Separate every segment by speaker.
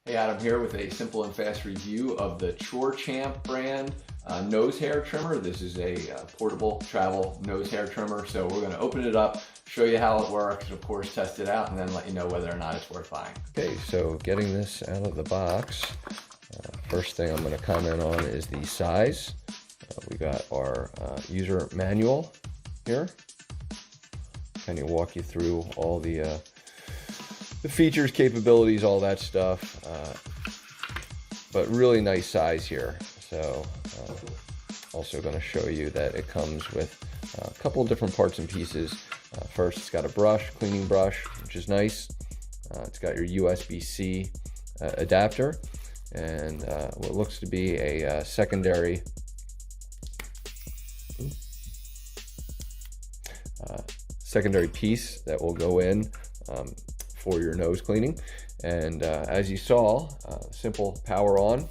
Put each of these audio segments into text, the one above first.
Speaker 1: Hey, Adam here with a simple and fast review of the ChoreChamp brand nose hair trimmer. This is a portable travel nose hair trimmer. So we're going to open it up, show you how it works, and of course test it out, and then let you know whether or not it's worth buying.
Speaker 2: Okay, so getting this out of the box, first thing I'm going to comment on is the size. We got our user manual here. Kind of walk you through all the features, capabilities, all that stuff, but really nice size here. So also going to show you that it comes with a couple of different parts and pieces. First, it's got a brush, cleaning brush, which is nice. It's got your USB-C adapter and what looks to be a secondary piece that will go in for your nose cleaning. And as you saw, simple power on,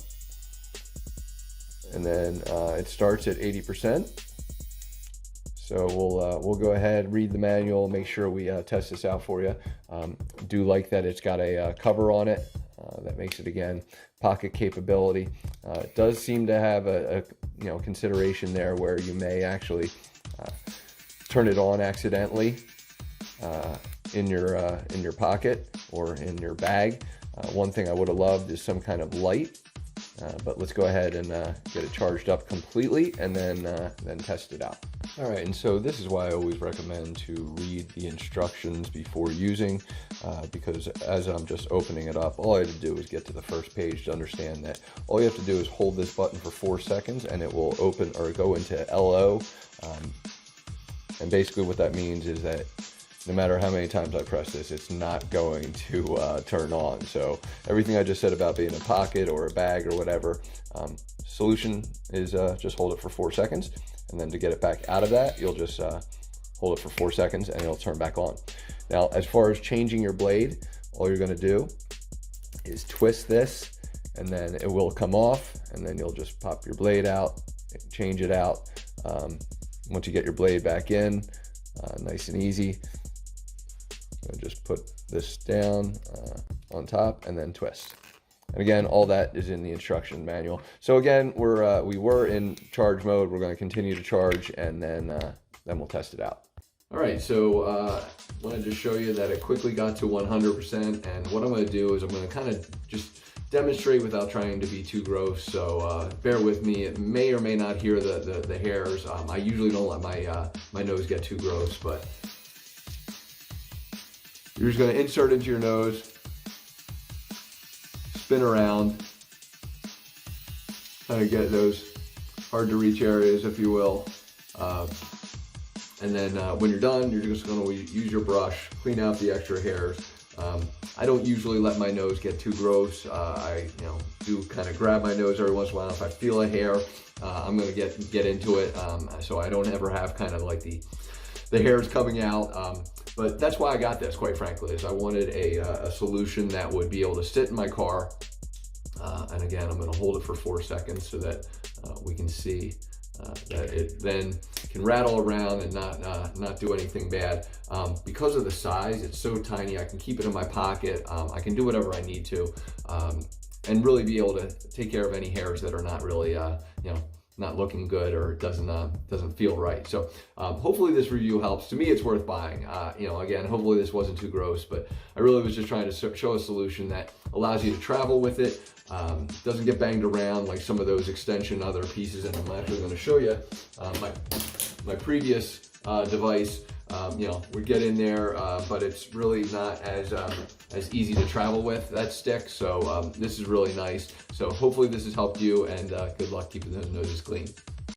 Speaker 2: and then it starts at 80%. So we'll go ahead, read the manual, make sure we test this out for you. Do like that it's got a cover on it that makes it, again, pocket capability. It does seem to have a consideration there where you may actually turn it on accidentally in your pocket or in your bag. One thing I would have loved is some kind of light, but let's go ahead and get it charged up completely and then test it out. All right, and so this is why I always recommend to read the instructions before using, because as I'm just opening it up, all I had to do was get to the first page to understand that all you have to do is hold this button for 4 seconds and it will open or go into LO. And basically what that means is that no matter how many times I press this, it's not going to turn on. So everything I just said about being in a pocket or a bag or whatever, solution is just hold it for 4 seconds. And then to get it back out of that, you'll just hold it for 4 seconds and it'll turn back on. Now, as far as changing your blade, all you're gonna do is twist this and then it will come off, and then you'll just pop your blade out, change it out. Once you get your blade back in, nice and easy, just put this down on top and then twist. And again, all that is in the instruction manual. So again, we were in charge mode. We're going to continue to charge, and then we'll test it out. All right, so I wanted to show you that it quickly got to 100%. And what I'm going to do is I'm going to kind of just demonstrate without trying to be too gross. So bear with me. It may or may not hear the hairs. I usually don't let my nose get too gross, but you're just going to insert into your nose, spin around, kind of get those hard to reach areas, if you will. And then when you're done, you're just going to use your brush, clean out the extra hairs. I don't usually let my nose get too gross. I do kind of grab my nose every once in a while. If I feel a hair, I'm going to get into it, so I don't ever have kind of like the hairs coming out. But that's why I got this, quite frankly, is I wanted a solution that would be able to sit in my car. And again, I'm going to hold it for 4 seconds so that we can see that it then can rattle around and not do anything bad. Because of the size, it's so tiny, I can keep it in my pocket. I can do whatever I need to, and really be able to take care of any hairs that are not really, not looking good or doesn't feel right. So hopefully this review helps. To me, it's worth buying. Again, hopefully this wasn't too gross, but I really was just trying to show a solution that allows you to travel with it. Doesn't get banged around like some of those extension other pieces, and I'm actually going to show you my previous device. Would get in there, but it's really not as easy to travel with, that stick. So this is really nice. So hopefully this has helped you, and good luck keeping those noses clean.